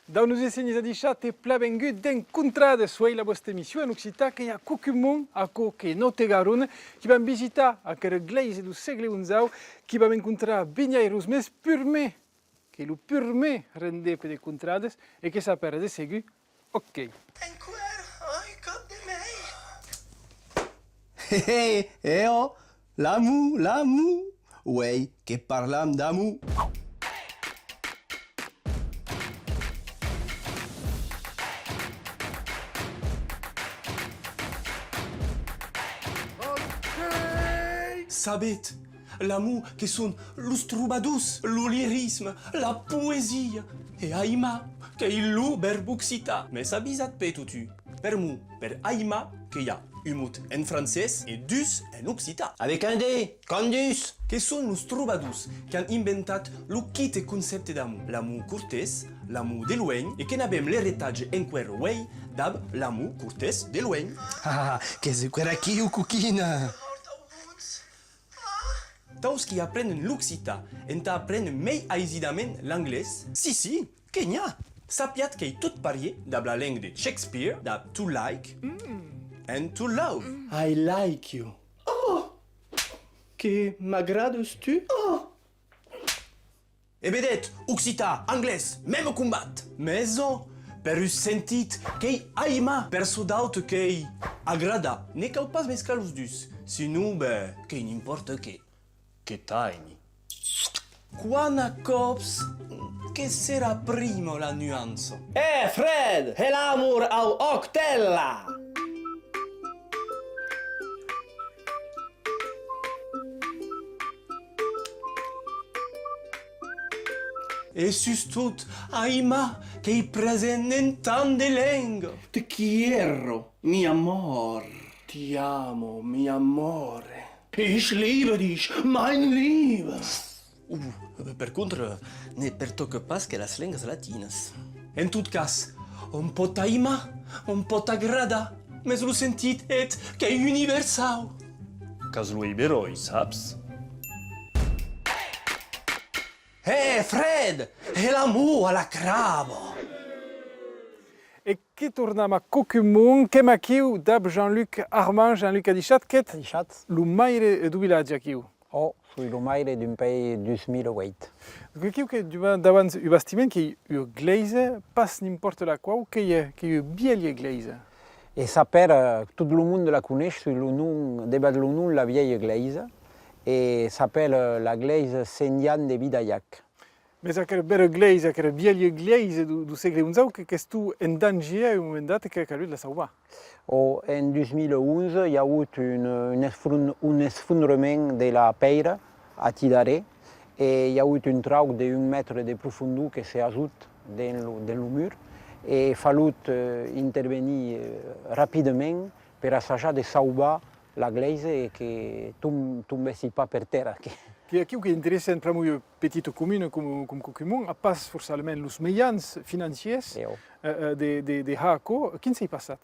Dans nos decennis a deixat e pla vengut d'encontrades suei la vostra emissió en Occità que hi ha qualcun a que no té garun, qui vam visitar aquella gleise du segle XI, qui vam encontrar vinyairos més purme, que lo purme rende per de contrades e que sapere de segur, ok. Ai, cap de mei! Oh, l'amour, ouais, que parlam d'amour. Sabet, l'amour que sont los troubadours, le lyrisme, la poésie, et Aïma, que il loue berbuxita. Mais ça bizat pe tutu. Per mu, per Aïma, que y a umut en français et dus en occita. Avec un D, candus. Que sont los troubadours qui ont inventat le kit concept d'amour. L'amour cortés, l'amour de loin, et que n'avem l'héritage en quer way d'ab l'amour cortés de loin. Ah, que se quer aquí ou coquina. Taus qui apprennent l'occita et apprennent mai aisidament l'anglais. Si, que n'y a. Sapiat que tout parier d'ab la langue de Shakespeare, d'ab to like and to love. I like you. Oh! Que m'agrades-tu? Oh! Et bedet, occita, anglais, même combat. Maison, per us sentit que aima persudaut que agrada. Ne cau pas mescalus dus, sinon, que n'importe que tiny. Quana cops, che sera primo la nuance? Fred, è l'amor au octella! E sustot, aima, che i presenten tan de lengo. Te quiero, mi amor. Ti amo, mi amore. Ich liebe dich, mein Liebe. Per contre, ne pertoque pas que las lengues latinas. En tout cas, un pot aima, un pot agrada, mais lo sentit et que è universal. Cas lui beroi, saps? Fred, è l'amour alla cravo. E que tornam a qualcun que maquiu d'ab Jean-Luc Armand, Jean-Luc a deixat qu'et lo maire du vilatge aquiu. Oh, sui lumaire d'un pays 2008. Aquiu que davant u bastiment qui u gleise, pas n'importe la quau, que u bielie gleise. E saper, tot le monde la coneix sur le nom, debat le nom la vieille église, et s'appelle la gleise Saint-Yann de Vidaillac. Mais aquella bella gleise, aquella bielie gleise du segle XI, que tu en danger un moment dat que lui la sauva. Oh, en 2011, il y a eu un effondrement de la peira à Tidare, et il y a eu un trou de 1 mètre de profondeur qui s'est ajouté dans le mur, et il a fallu intervenir rapidement pour essayer de sauver la gleise et que ne tombessi pas per terra. Que aqui o que interessa para uma petite commune como Coquimon, a pas forçalment os meians financiers de Haco, quin s'est passat?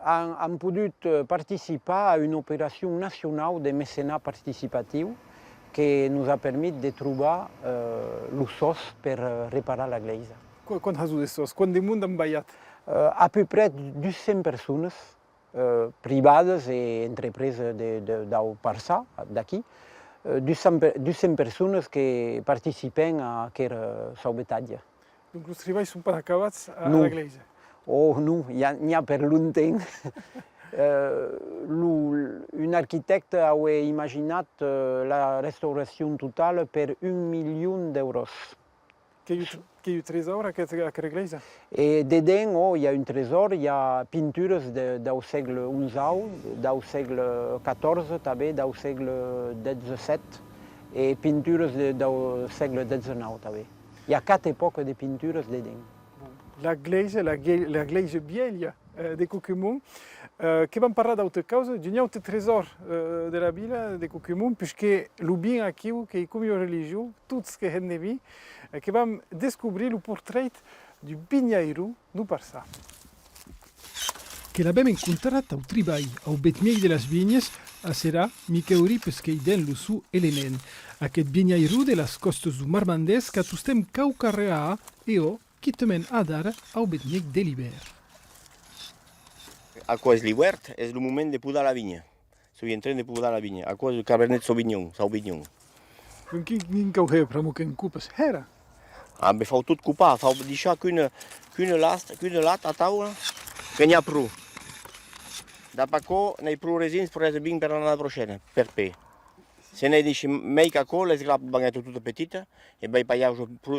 Han pogut participar a una operació nacional de mecenat participatiu que ens ha permès de trobar els sos per reparar la gleisa. Quant has de sos? Quant de monde han ballat? A peu près 200 persones privades e entreprises del Parçà, d'aquí, 200 persones que participen a aquest sauvetatge. Donc els treballs són pas acabats a la gleisa? Oh, non, n'hi ha per longtemps. Un arquitecte ha imaginat la restauració total per 1 milió d'euros. Que hi ha tresor a aquesta gleisa? Et dedans, il y a un trésor, il y a pintures del segle XI, del segle XIV, també del segle XVII, et pintures del segle XIX, també. Il y a 4 époques de pintures dedans. La gleisa vieille de Coquimon, que vam parlar d'autre causa, d'un autre trésor de la vila de Coquimon, puisque le bien aquí, que est comme religieux, tout ce que est de vie, que vam découvrir le portrait du Binhairo no Parçà. que l'abbiamo incontrato au treball au betmiei de las vignes a serà Miquel Ripes che den lo su element. Aquest vignairu de las costes du Marmandès que tostem cau carreà e o qui temen adara au betmiei de l'hiver. A cause l'hiver, és el moment de podar la vinya. Estic en train de podar la vinya. A cause del Cabernet Sauvignon. Quin cau heu pramo que en cupes era? Am făcut tot cupa, fau deixar qu'une lat a taula, que n'hi ha prou. D'apaco n'hi prou resins per essere bine per l'anno prochaine, per pe. Se n'hi deixi mai que co, les grappes van être toute petite, e vai paiar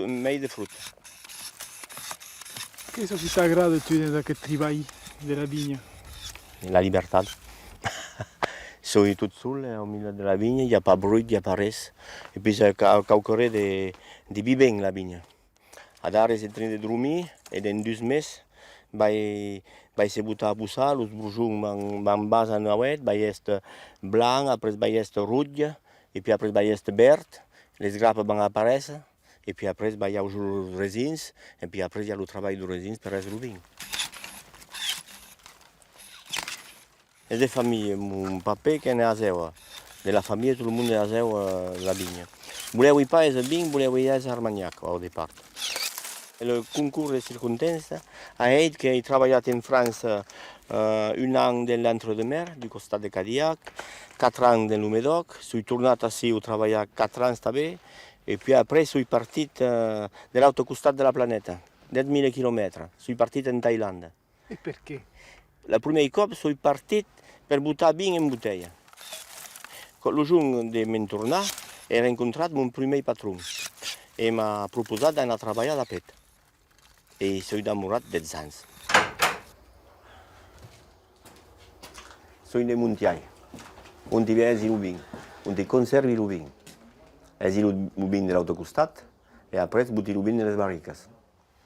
mai de fruta. Che so si t'agrada tu d'aquest treball de la vigna? La libertad. Soy tot sol au milieu de la vinya, il n'y a pas bruit, il n'y a pas res. Et puis caucaré de vivent la vinya. Adar és en train de dormir et en 2 mesos vai se botar a posar, els brujons van basar en auet, vai este blanc, après vai este rouge, et puis après vai este verd, les grappes van aparèixer, et puis après vai els resins, et puis après hi ha el treball dels resins per el vin. És de família, mon paper que n'hi ha zeu, de la família tot el món n'hi ha zeu la vinya. Voleu pas és el vin, voleu és Armagnac au depart. Le concours de circonstància ha fet que he treballat en França un any de l'Entre-de-Mer, du costat de Cadillac, 4 anys de l'Humèdoc, soy tornat ací a treballar 4 anys també, i puis après soy partit de l'altre costat de la planeta, 10.000 quilòmetres, soy partit en Tailàndia. E perché? La primer cop soy partit per botar vin en botella. El jour de me'n tornar, he rencontrat mon primer patró i m'ha proposat d'anar a treballar a la PET. I soy enamorat dels anys. Soy de Montiai, on hi és el vin, on hi conservi el vin. És el vin de l'altre costat i après botir el vin de les barriques.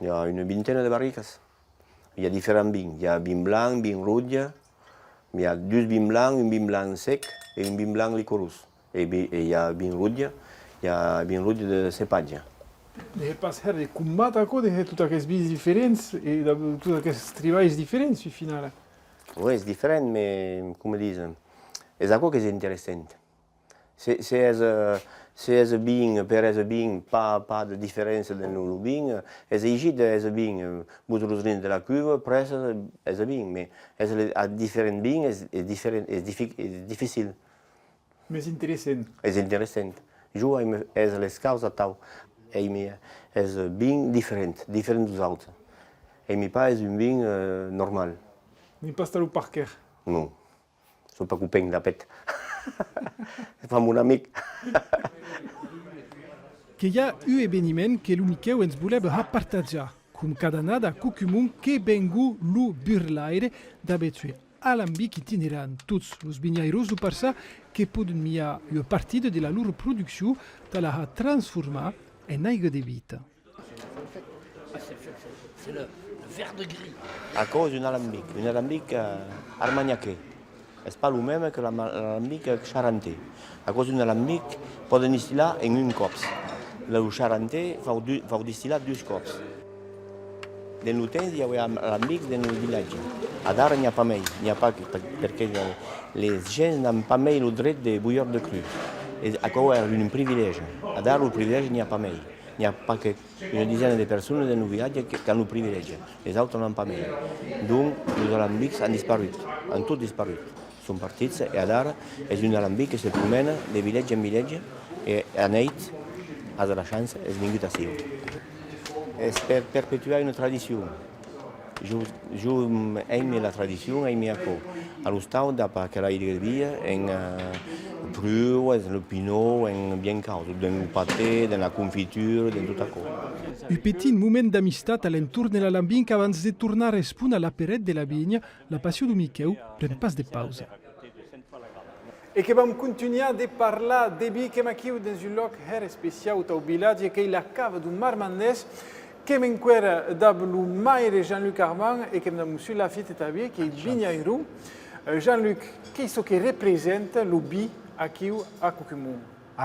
Hi ha una vintena de barriques. Hi ha diferents vins. Hi ha vin blanc, vin rouge, hi ha 2 vins blancs, un vin blanc sec i un vin blanc licorós. I hi ha vin rouge de cepatge. De pas her de combat acolo, de tot aquests vins diferents i de tots aquests treballs diferents, al final. Oui, és diferent, però, com dizem, és algo que és interessant. Se és vin, per és vin, pas de diferència en el vin, és llegit és vin, botar els rins de la cuva, pres és vin, però a diferent vin és difícil. Més interessant. És interessant. Jo és les causes tau. És vin diferent dels altres. I mi pa és un vin normal. Ni pas tal Parker. No, soy pas copain de la PET. Fa mon amic. Que hi ha un eveniment que el Miquel ens voleva partajar, com cada nada cucumum que vengu lu burlaire d'habitude. Alambic itinerant tots els vinyairos du Parçà que poden mirar una partida de la loro producció de la transformar en aigua de vita. C'est le verre de gris. A cause d'un alambic armagnaquais. És pas el même que l'alambic charentais. A cause d'un alambic poden distil·lar en un cop. El charentais va distil·lar 2 cops. Dans el temps hi havia alambics en el vilatge. Ara n'hi ha pas mai, perquè les gens n'han pas mai el dret de boire de cru. Això és un privilegi. Ara el privilegi n'hi ha pas mai. N'hi ha pas que una dizaine de persones en el vilatge que han el privilegi. Les altres n'han pas mai. Donc, els alambics han disparat, han tot disparat. Són partits i ara és un alambic que se promena de vilatge en vilatge i a nit, a la chance, és vingut ací. És per perpetuar una tradició. Jo aime la tradició, aime això. A l'hostal, d'après la hidrovia, en pru, en le pinot, en bien caus, en el pâté, en la confiture, en tot això. Un petit moment d'amistat a l'entorn de l'alambic abans de tornar a respondre a la paret de la vinya, la passió de Miquel pren pas de pausa. E que vam continuar de parlar de vi que aquí dans un lloc especial au vilatge que è la cava d'un Marmandès que m'enquera dab lo maire Jean-Luc Armand e que m'am sur la fête també que è vignairo. Jean-Luc, che è che representa lo vi aquí a Cucumum?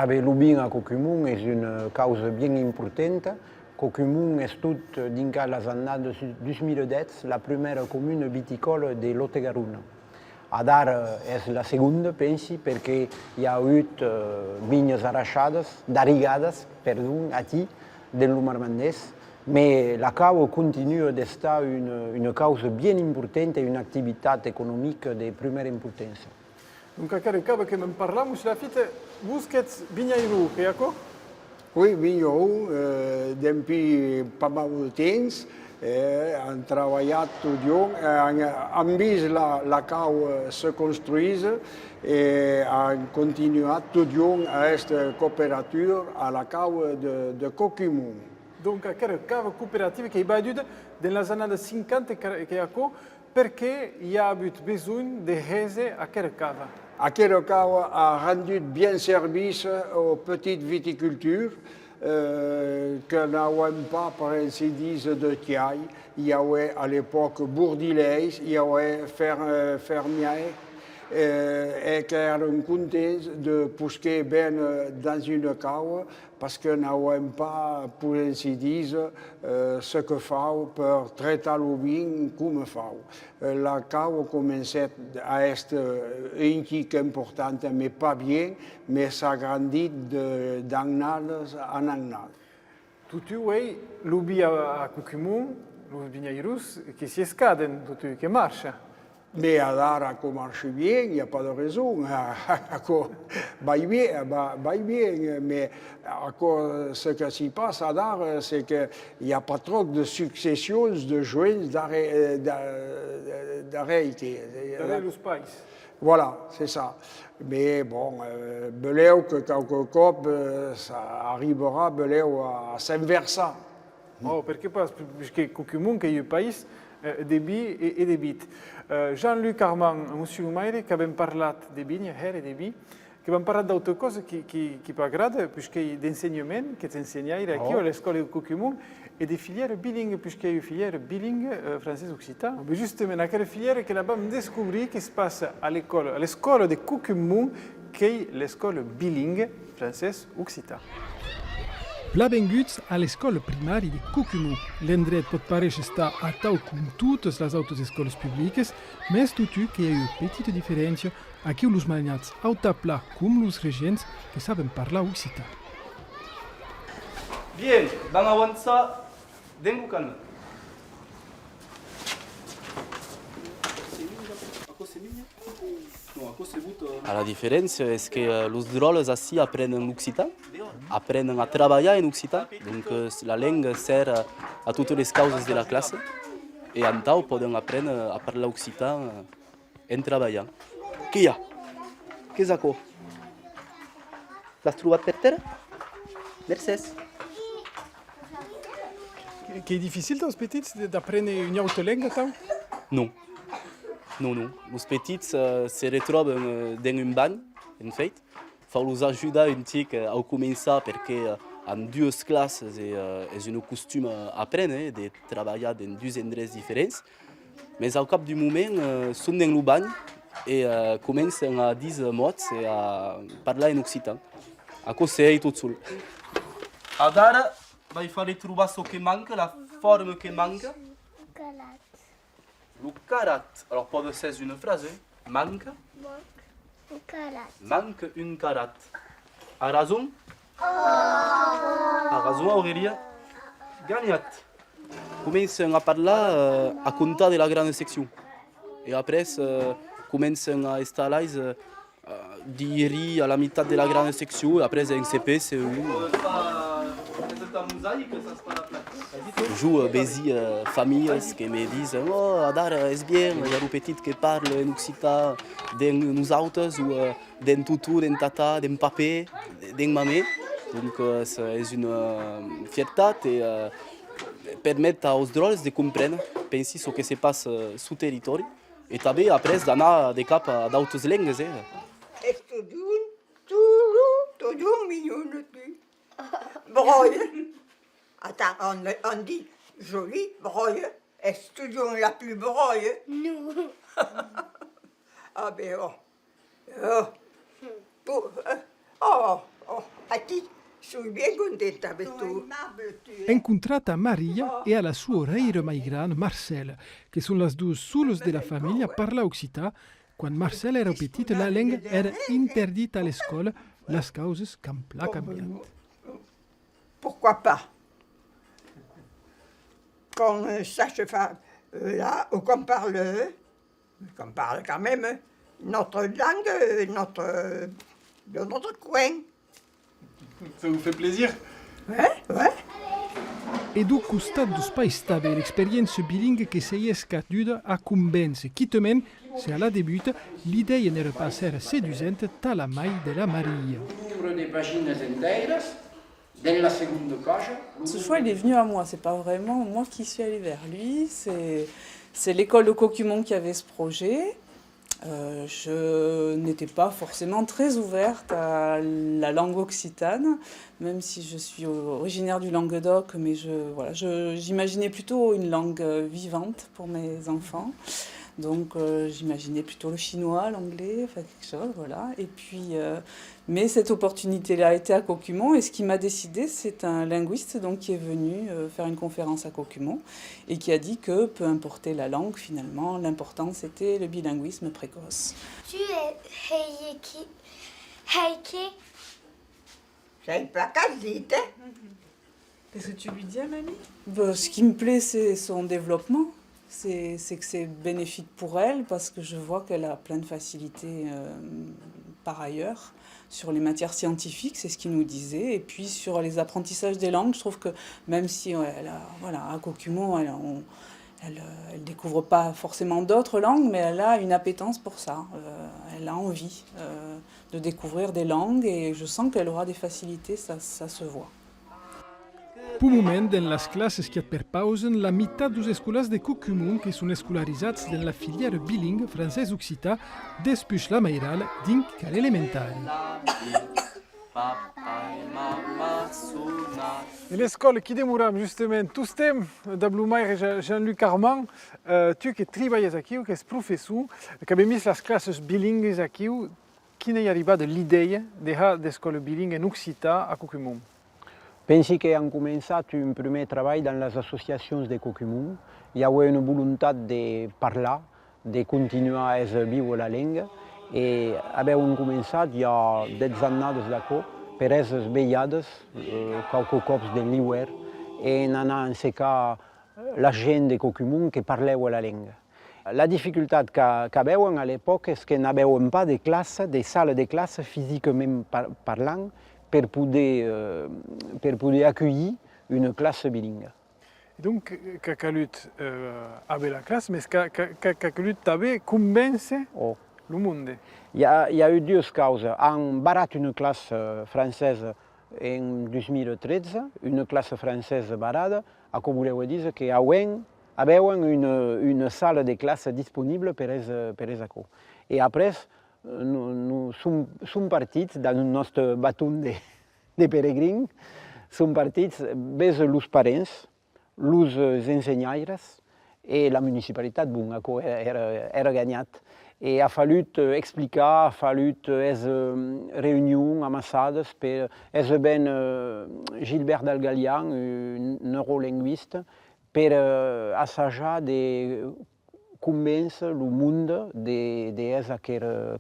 Le vin à Cucumum est une cause bien importante Coquimum est toute dinca la zona de 2010 la première commune viticole de Lot-et-Garonne. Adar és la segunda, pensi, perquè hi ha hagut vinyes darrigades, aquí, del Marmandès, mais la cau continue d'estar una causa bien importante e una activitat economica de primera importància. Donc, à cava que m'en parlons, la fite, vous êtes vignairu, que yako? Oui, vigneron, depuis pas mal de temps, han treballat tot lloc, han vist la cau se construïsa i han continuat tot lloc a aquesta cooperativa a la cau de Coquimum. Donc, à cava coopérative qui est badue dans la zona de 50 que yako, perché il y a eu besoin de reze à cava. Aquesta cau a rendu bien service aux petites viticultures, que n'avem pas, per ainsi dir, de tiall. Il y avait à l'époque Bourdilès, il y avait fermiers, et qui eren contents de pousser bien dans une cau, parce que n'avem pas, pour ainsi dire, ce que fa per traitar le vin com fa. La cau començait à être une tique importante, mais pas bien, mais s'agrandit d'annales en annales. Tutti voi, l'ubi a Coquimum, los vignairus, che si scaden, tutti che marcha. Mais à Dara, ça marche bien, il n'y a pas de raison. Va bien, mais ce qui s'y passe à Dara, c'est qu'il n'y a pas trop de successions de joints d'arrêt. D'arrêt los pais. Voilà, c'est ça. Mais bon, beleu que quelque cop, ça arrivera beleu à s'inverser. Oh, perché pas? Perché Coquimum, che è il paese de vi e de bit. Jean-Luc Armand, Monsieur Lumaire, che abbiamo parlato di vigna e di vi, che abbiamo parlato di altre cose che mi agrada, perché d'insegnamento, che ti insegnai qui alle scuole di Coquimum, e di filiere bilingue, perché è una filiere bilingue francese-occitan. Giustamente, quella filiere che abbiamo scoperto che si passa alle scuole di Coquimum, che è l'école bilingue francese-occitan. Benvinguts a l'escola primària de Coquimum. L'endret pot parèixer estar a tau com totes les altres escoles públiques, més tutu que hi ha una petita diferència aquí els malnyats autapla com els regents que saben parlar occità. Bien, van avançar den calme. La différence, c'est que les drôles aussi apprennent l'occitan, apprennent à travailler en occitan. Donc la langue sert à toutes les causes de la classe. Et en temps, ils peuvent apprendre à parler occitan en travaillant. Qui y a? Qu'est-ce que c'est? L'as trouvé per terre? Merci. Que est difficile aux petits d'apprendre une autre langue? Non. Non. Les petits se retrouvent dans une banque, en fait. Il faut les aider un petit peu à commencer parce qu'en deux classes, c'est une coutume à apprendre de travailler dans deux endroits différents. Mais au cap du moment, ils sont dans une banque et commencent à dire mots et à parler en occitan. À cause c'est tout seul. Adara, il faut trouver ce qui manque, la forme qui manque. Le carat. Alors, pour de c'est une phrase. Manque. Manque une carat. A raison? A raison, Aurélia. Gagnat. Commencent à parler à compter de la grande section. Et après, commencent à installer d'IRI à la mitad de la grande section. Et après, un CP, CEU. Je joue des familles qui me disent oh, Adar, c'est bien, il y a des petites qui parlent en occitan, de nous autres, ou d'un toutou, d'un tata, d'un papé, d'un mamé. Donc c'est une fierté et permet aux drôles de comprendre, penser ce qui se passe sur le territoire. Et après, d'aller des caps à d'autres langues. Toujours mignon le truc. Broye. Attends, on dit joli, broye. Est-ce toujours la plus broye? Non. Ah ben oh. Oh, à qui? sono ben contenta per tu. È incontrata Maria e alla sua oreira mai gran Marcel, che sono le due soles della famiglia parla occità. Quando Marcel era petite, la langue era interdita à l'école, les causes camp la cambiant. Pourquoi pas? Qu'on sache faire là, ou qu'on parle quand même notre langue, de notre coin. Ça vous fait plaisir? Ouais. Et du costat dos pais stava l'expérience bilingue que s'est escaduda a convèncer, quittament, si à la débute, l'idée n'era pas ser séduisante tal la mai de la Maria. Ce choix, il est venu à moi, c'est pas vraiment moi qui suis allée vers lui, c'est l'école de Cocumont qui avait ce projet. Je n'étais pas forcément très ouverte à la langue occitane, même si je suis originaire du Languedoc, mais j'imaginais plutôt une langue vivante pour mes enfants. Donc j'imaginais plutôt le chinois, l'anglais, enfin quelque chose, voilà. Et puis, mais cette opportunité-là était à Cocumont, et ce qui m'a décidé, c'est un linguiste donc, qui est venu faire une conférence à Cocumont et qui a dit que peu importait la langue, finalement, l'important c'était le bilinguisme précoce. Tu es Heike. C'est une placard vite. Qu'est-ce que tu lui dis à mamie? Ce qui me plaît, c'est son développement. C'est que c'est bénéfique pour elle parce que je vois qu'elle a plein de facilités par ailleurs sur les matières scientifiques, c'est ce qu'il nous disait, et puis sur les apprentissages des langues, je trouve que même si à Cocumont, elle découvre pas forcément d'autres langues, mais elle a une appétence pour ça, elle a envie de découvrir des langues et je sens qu'elle aura des facilités, ça se voit. Pour moment, dans les classes qui per pausen, la meitat dos escolas de Cocumont qui sont escolaritzats dans la filière bilingue français-occità després la meiral dins cal elementari. Et l'école qui demoram justement tout ce temps, d'Abloumaire Jean-Luc Armand, tu qui travailles ici, qui es professeur, qui avez mis les classes bilingues ici, qui n'est arrivé de l'idée de faire des écoles bilingues en occità à Cocumont? Pensi que han començat un primer treball dans les associacions de Cocumont. Hi ha una voluntat de parlar, de continuar a viure la llengua, i hem començat ja 10 anys d'acò per les veillades, qualque cops de l'hivern, en anar a ensecar la gent de Cocumont que parleu la llengua. La dificultat que veuen a l'època és que n'havien pas de classe, de sala de classe físicament parlant, per poder accueillir une classe bilingue. Et donc, Cacalut avait la classe, mais Cacalut avait convaincu le monde. Il y a eu deux causes. On barat une classe française en 2013, une classe française barada, a que voleu dir que aveuen une salle de classe disponible per això. I après, nous som partits dans el nostre baton de peregrins, som partits vers els parents, els ensenyaires i la municipalitat, bon, era guanyat. I ha fallut explicar, ha fallut les reunions amassades per ben Gilbert Dalgalian, un neurolinguiste, per assajar de convèncer el món d'aquesta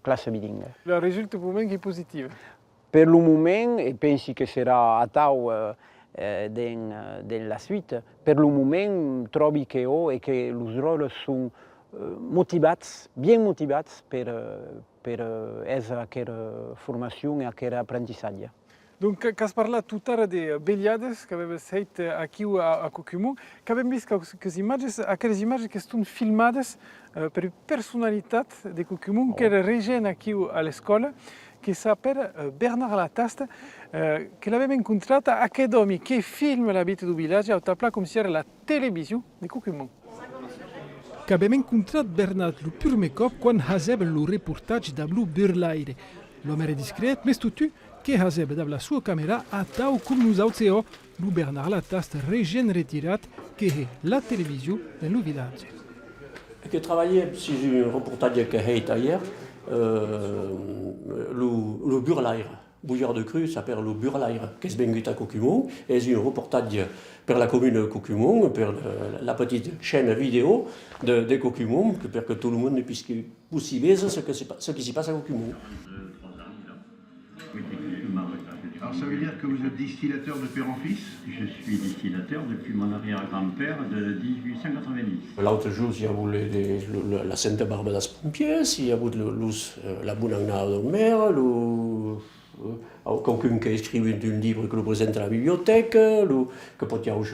classe bilingue. Le résultat pour moi est positif. Per el moment, et penso que serà a tau dans la suite, per el moment trobo que els rols són motivats, bien motivats per aquesta formació i aquest aprenentatge. Donc, quand on parle tout à l'heure des beliades que vous avez faites ici à Cocumont, vous avez vu quelques images qui sont filmées par une personnalité de Cocumont qui est régène ici à l'école, qui s'appelle Bernard Lataste, que l'avait rencontré à Kedomi, qui filme la vie du village à Tapla comme si c'était la télévision de Cocumont. Nous avons rencontré Bernard le premier cop quand Hazeb le reportage de Blue Burlaire. L'homme est discret, mais tout que Hazeb dans la sua caméra a tau comme nous autres, le Bernard Lataste régène retiré qui est la télévision dans le village. J'ai travaillé sur un reportage que j'ai hier, le Burlaire. bouillard de cru s'appelle le Burlaire, che svengut a Cocumont, et c'est un reportage per la commune de Cocumont, per la petite chaîne vidéo de Cocumont, pour que tout le monde puisse voir ce qui s'y passe à Cocumont. Alors ça veut dire que vous êtes distillateur de père en fils? Je suis distillateur depuis mon arrière-grand-père de 1890. L'autre jour, il y a eu la Sainte Barbe des Pompiers, il y a eu la Bounagna de mer, quelqu'un qui a écrit un livre que le présente à la bibliothèque, que peut y avoir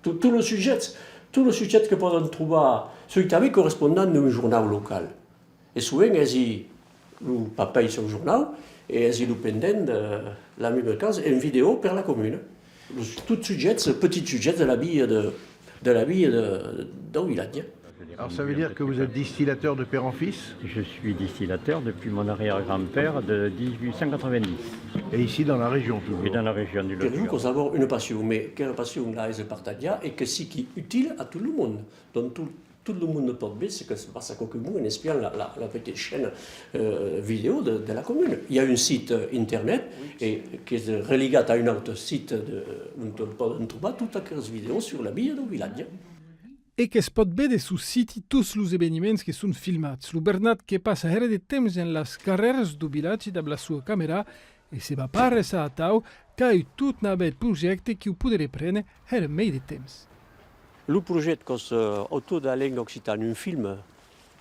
tout le sujet que peut trouver sur l'Italie correspondant d'un journal local. Et souvent, le papa sur le journal, et ils nous pendent la même case une vidéo pour la commune. Tout sujet, ce petit sujet de la vie d'un village. Alors ça veut dire que vous êtes distillateur de père en fils? Je suis distillateur depuis mon arrière-grand-père de 1890. Et ici dans la région toujours? Et dans la région du Lot. Nous avons une passion, mais quelle passion là est partagée et que c'est qui est utile à tout le monde. Donc tout le monde peut voir ce qui se passe à Cocumont en espiant la petite chaîne vidéo de la commune. Il y a un site internet et qui est relié à un autre site où on peut trouver toutes les vidéos sur la vie du village. E che es pot vede su siti tous los eveniments che sun filmats. Lo Bernat che passa here de temps en las carreras du village da la sua camera e se va parre sa atau che ha tot un bel projecte che può riprendere here mei de temps. Le projet cos autour de la langue occitane, un film,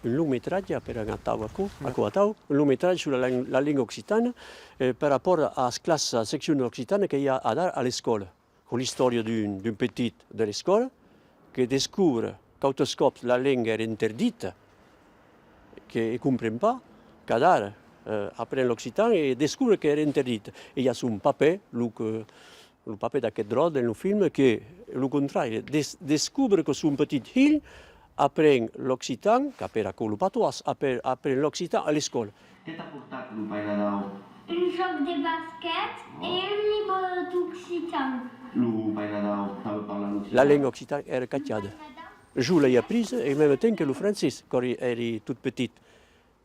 un long métrage per un long métrage sur la langue occitane par rapport à la classe section occitane qu'il y a à dar à l'école, con l'histoire d'un petit de l'école qui découvre qu'autoscope la langue est interdite, qu'il ne comprend pas, qu'à dar apprend l'occitan et découvre qu'elle est interdite. Et il y a son papier, le papier d'aquest drôle dans le film, qui, le contraire, découvre que son petit fille apprend l'occitan, qu'appelle le patois, apprend l'occitan à l'école. Qu'est-ce que tu as porté le paille là-dedans? Un joc de basket et un livre d'occitan. Le paille là-dedans, tu veux parler l'occitan? La langue occitane est cacciade. Je l'ai apprise en même temps que le français, quand elle est toute petite.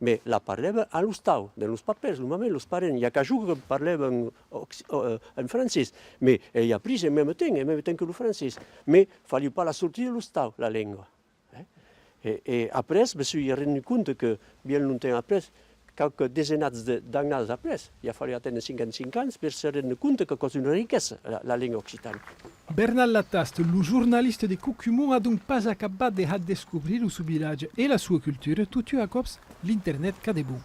Mais la parlait à l'ustau, dans les papiers, le maman, les parents. Il y a qu'un jour que parlait en français. Mais elle a appris en même temps que le français. Mais il ne fallait pas la sortir de l'ustau, la langue. Et après, je me suis rendu compte que, bien longtemps après, quelques dizaines d'années après, il a fallu attendre 55 ans pour se rendre compte que c'est une richesse, la langue occitane. Bernard Latast, le journaliste de Cocumont, a donc pas acabat de découvrir son village et la sua culture, tout à cops l'internet qu'a de bon.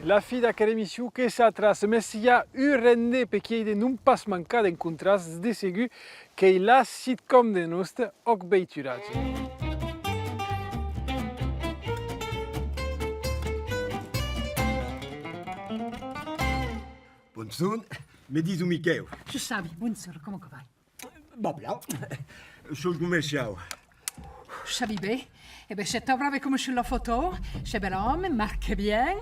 La fi d'aquesta émission que s'atras, mais il y a un rende perché de non pas mancar d'encontrar de segur que la sitcom de nostre oc beiturage. Buongiorno, mi dico Michele. Ci savi, buongiorno, come vai? Babla, sono commerciale. Savi bene? Eh bien, c'est vrai comme sur la photo, c'est bel homme, marque bien.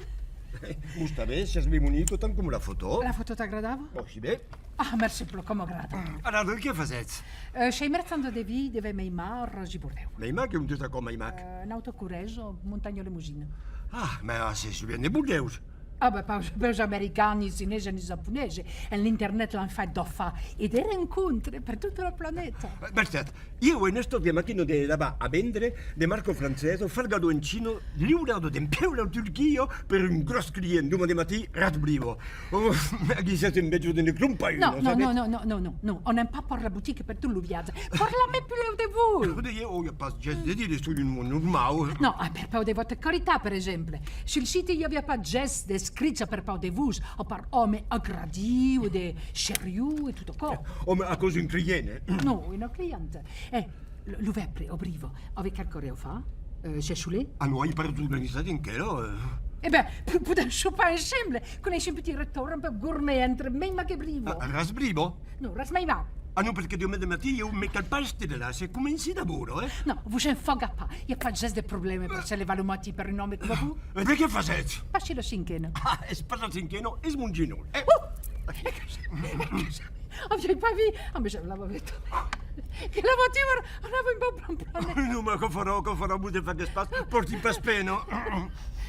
Musta bene, sei bonito tanto come la foto. La photo t'aggradava? Oh, sì, bene. Ah, merci beaucoup, come grata. Allora, che fate? Sei merzando de vie, deve Meimar, Gibordeau. Meimar, che è un tuta come Meimar? Un autocureggio, montagne limousine. Ah, ma se si viene Bordeaux. Ah, beh, per gli americani, i cinesi e i giapponesi. E l'internet l'ha fatto fa. E dei incontri per tutto il pianeta. Perfetto. Io ho in sto di macchina di là a vendere, di marco francese, fargado in Cina, liurato di Impero Turchia per un grosso cliente, domani mattina, ratblivo. Oh, ma chi siete invece di crumpaio? No. On n'aime pas pour la boutique per tout le viaggio. Parla-me più di voi. Io ho pas jazz di dire, sono un normale. No, per pau de votre carità, per esempio. Sul sito il n'y avait pas jazz descritta per pau de vous, o par homme aggradi, o de sérieux e tutto qua. Homme a cause un cliente? No, una cliente. L'ouverture au brivo, avec quel corée fa? Chez Choulet? Ah no, hai parlato organizzato in che Eh bien, peut-être chopin ensemble. Connaissez un petit restaurant un peu gourmet entre Meima che brivo. Rasbrivo? No, Rasmeima. Ah non, perché domani mattina io mi calpaste da là, se cominci lavoro, No, vous ne faites pas. Il n'y a pas de geste de problème per se levar le mati per un nome come vous. E perché fate? Pasci lo cinqueno. Ah, e spara cinqueno e smungino. Oh, viens pas vu. Ah, mais je l'avais detto. che la voiture andava un po' plan. Non, ma che farò, potete fare spazio, porti pas peno.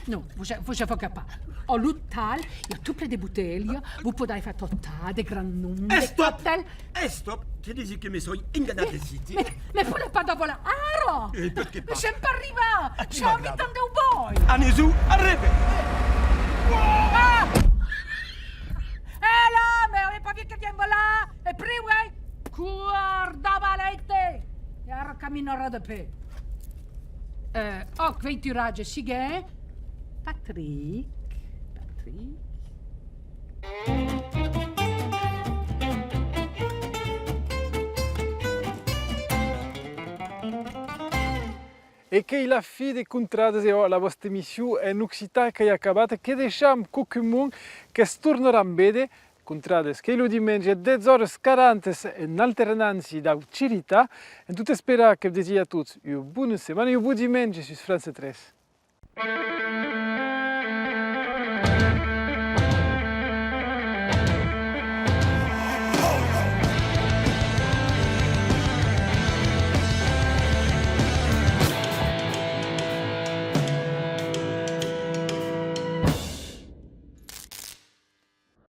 Non, vous ne faites pas. En l'hôtel, il y a toutes les bouteilles, vous pouvez faire total, des grands noms, des cocktails. Stop, ti dici che mi sono ingannato siti. Mais vous n'êtes pas dans la aro! E perché pas? J'aime pas arriver! J'ai envie d'aller au boy! Allez, su, arrête! Ah! Eh là, mais on n'est pas vu que vienne là! Et puis, ouais! Guarda valete! E ora camminerò da pe. Ook weet u raadje, sige? Patrick. E che la fine dei contratti la vostra missione in Occitan che è acabata, che lasciamo qualcuno che tornerà a vedere contratti che lo dimentica 10:40 in alternanza da Cirita e tutte spero che vi sia a tutti una buona settimana e un buon dimentica su France 3.